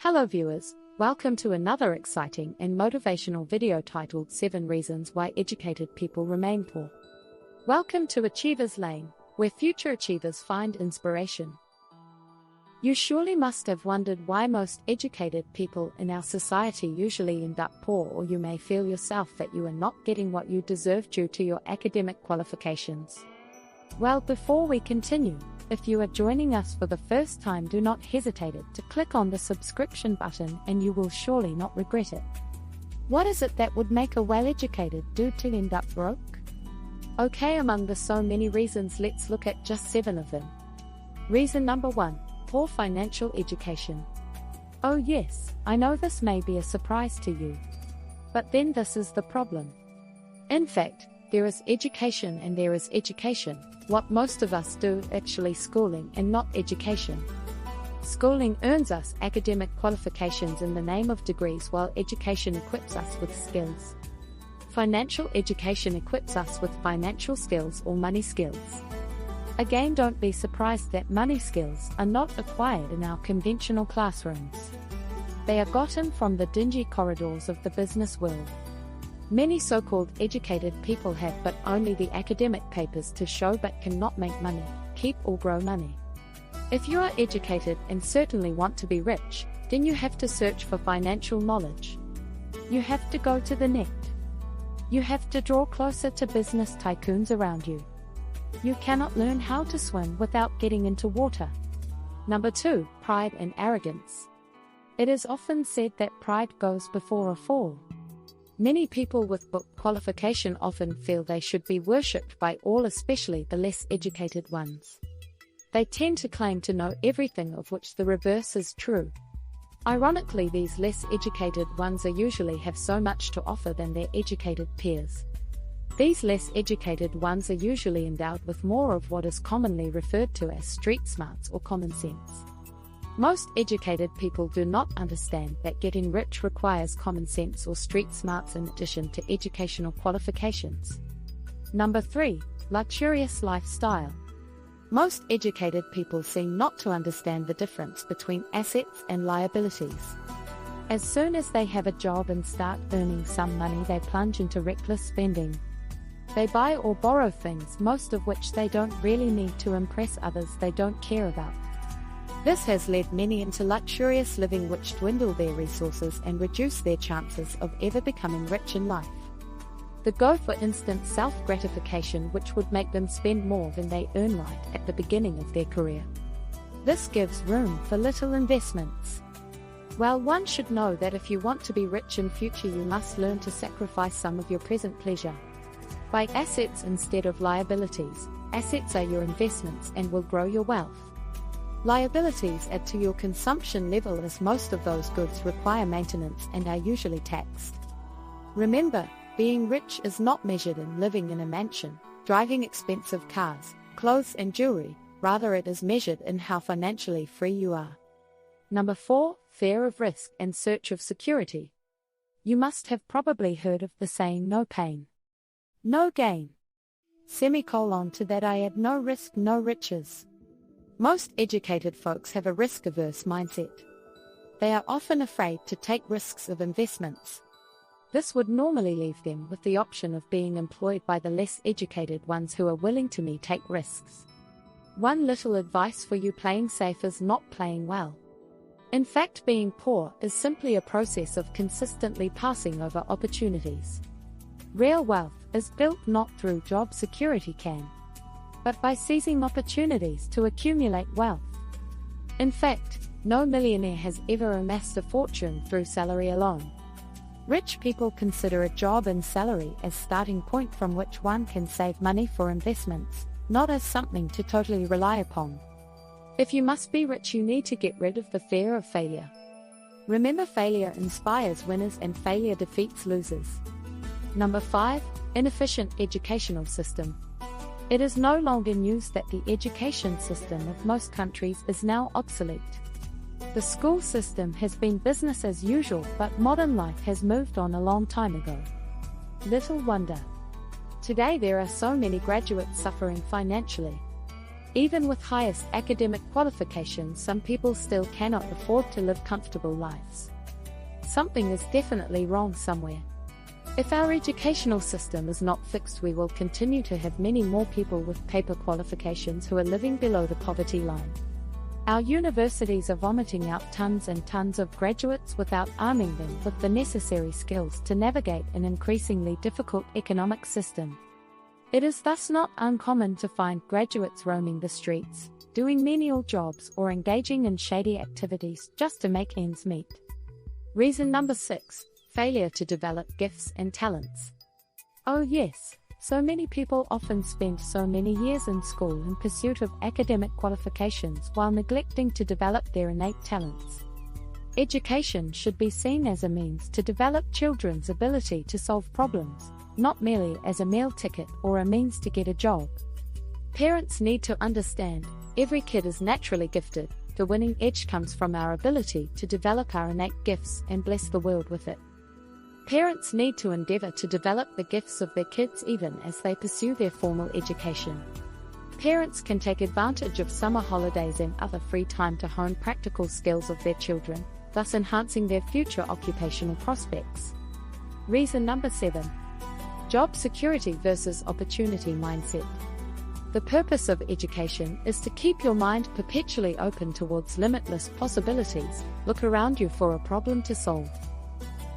Hello viewers, welcome to another exciting and motivational video titled 7 Reasons Why Educated People Remain Poor. Welcome to Achievers Lane, where future achievers find inspiration. You surely must have wondered why most educated people in our society usually end up poor, or you may feel yourself that you are not getting what you deserve due to your academic qualifications. Well, before we continue, if you are joining us for the first time, do not hesitate to click on the subscription button and you will surely not regret it. What is it that would make a well-educated dude to end up broke? Okay, among the so many reasons, let's look at just 7 of them. Reason number 1, poor financial education. Oh yes, I know this may be a surprise to you. But then this is the problem. In fact, there is education and there is education. What most of us do actually schooling and not education. Schooling earns us academic qualifications in the name of degrees, while education equips us with skills. Financial education equips us with financial skills or money skills. Again, don't be surprised that money skills are not acquired in our conventional classrooms. They are gotten from the dingy corridors of the business world. Many so-called educated people have but only the academic papers to show, but cannot make money, keep or grow money. If you are educated and certainly want to be rich, then you have to search for financial knowledge. You have to go to the net. You have to draw closer to business tycoons around you. You cannot learn how to swim without getting into water. Number 2, pride and arrogance. It is often said that pride goes before a fall. Many people with book qualification often feel they should be worshipped by all, especially the less educated ones. They tend to claim to know everything, of which the reverse is true. Ironically, these less educated ones usually have so much to offer than their educated peers. These less educated ones are usually endowed with more of what is commonly referred to as street smarts or common sense. Most educated people do not understand that getting rich requires common sense or street smarts in addition to educational qualifications. Number 3, luxurious lifestyle. Most educated people seem not to understand the difference between assets and liabilities. As soon as they have a job and start earning some money, they plunge into reckless spending. They buy or borrow things, most of which they don't really need, to impress others they don't care about. This has led many into luxurious living, which dwindle their resources and reduce their chances of ever becoming rich in life. They go for instant self-gratification, which would make them spend more than they earn right at the beginning of their career. This gives room for little investments. Well, one should know that if you want to be rich in future, you must learn to sacrifice some of your present pleasure. Buy assets instead of liabilities. Assets are your investments and will grow your wealth. Liabilities add to your consumption level, as most of those goods require maintenance and are usually taxed. Remember, being rich is not measured in living in a mansion, driving expensive cars, clothes and jewelry. Rather, it is measured in how financially free you are. Number 4, fear of risk and search of security. You must have probably heard of the saying, no pain, no gain. To that I add, no risk, no riches. Most educated folks have a risk-averse mindset. They are often afraid to take risks of investments. This would normally leave them with the option of being employed by the less educated ones who are willing to take risks. One little advice for you: playing safe is not playing well. In fact, being poor is simply a process of consistently passing over opportunities. Real wealth is built not through job security, but by seizing opportunities to accumulate wealth. In fact, no millionaire has ever amassed a fortune through salary alone. Rich people consider a job and salary as starting point from which one can save money for investments, not as something to totally rely upon. If you must be rich, you need to get rid of the fear of failure. Remember, failure inspires winners and failure defeats losers. Number 5, inefficient educational system. It is no longer news that the education system of most countries is now obsolete. The school system has been business as usual, but modern life has moved on a long time ago. Little wonder. Today there are so many graduates suffering financially. Even with highest academic qualifications, some people still cannot afford to live comfortable lives. Something is definitely wrong somewhere. If our educational system is not fixed, we will continue to have many more people with paper qualifications who are living below the poverty line. Our universities are vomiting out tons and tons of graduates without arming them with the necessary skills to navigate an increasingly difficult economic system. It is thus not uncommon to find graduates roaming the streets, doing menial jobs or engaging in shady activities just to make ends meet. Reason number 6. Failure to develop gifts and talents. Oh yes, so many people often spend so many years in school in pursuit of academic qualifications while neglecting to develop their innate talents. Education should be seen as a means to develop children's ability to solve problems, not merely as a meal ticket or a means to get a job. Parents need to understand, every kid is naturally gifted. The winning edge comes from our ability to develop our innate gifts and bless the world with it. Parents need to endeavor to develop the gifts of their kids even as they pursue their formal education. Parents can take advantage of summer holidays and other free time to hone practical skills of their children, thus enhancing their future occupational prospects. Reason number 7. Job security versus opportunity mindset. The purpose of education is to keep your mind perpetually open towards limitless possibilities. Look around you for a problem to solve.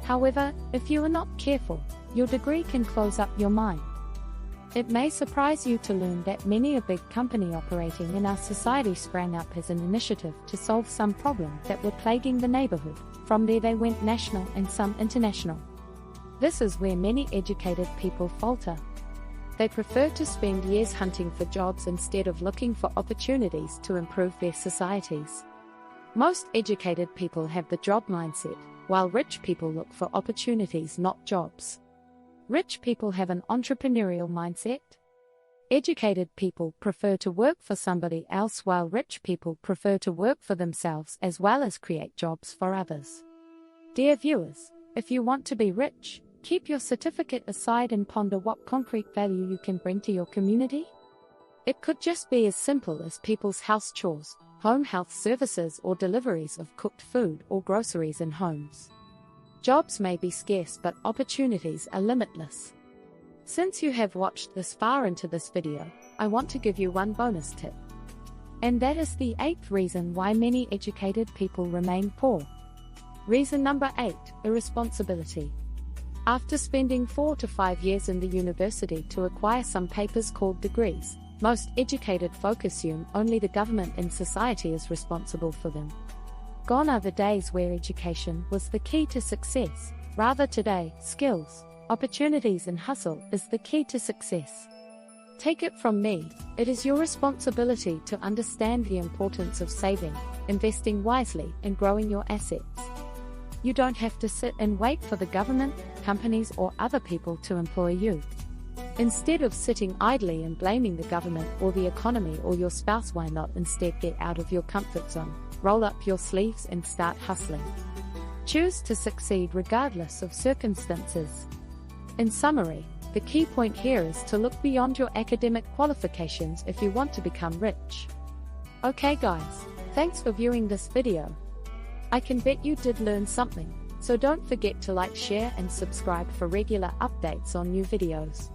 However, if you are not careful, your degree can close up your mind. It may surprise you to learn that many a big company operating in our society sprang up as an initiative to solve some problem that were plaguing the neighborhood. From there they went national and some international. This is where many educated people falter. They prefer to spend years hunting for jobs instead of looking for opportunities to improve their societies. Most educated people have the job mindset, while rich people look for opportunities, not jobs. Rich people have an entrepreneurial mindset. Educated people prefer to work for somebody else, while rich people prefer to work for themselves as well as create jobs for others. Dear viewers, if you want to be rich, keep your certificate aside and ponder what concrete value you can bring to your community. It could just be as simple as people's house chores, home health services, or deliveries of cooked food or groceries in homes. Jobs may be scarce, but opportunities are limitless. Since you have watched this far into this video, I want to give you one bonus tip. And that is the 8th reason why many educated people remain poor. Reason number 8, irresponsibility. After spending 4 to 5 years in the university to acquire some papers called degrees, most educated folk assume only the government and society is responsible for them. Gone are the days where education was the key to success. Rather today, skills, opportunities and hustle is the key to success. Take it from me, it is your responsibility to understand the importance of saving, investing wisely, and growing your assets. You don't have to sit and wait for the government, companies, or other people to employ you. Instead of sitting idly and blaming the government or the economy or your spouse, why not instead get out of your comfort zone, roll up your sleeves and start hustling? Choose to succeed regardless of circumstances. In summary, the key point here is to look beyond your academic qualifications if you want to become rich. Okay guys, thanks for viewing this video. I can bet you did learn something, so don't forget to like, share and subscribe for regular updates on new videos.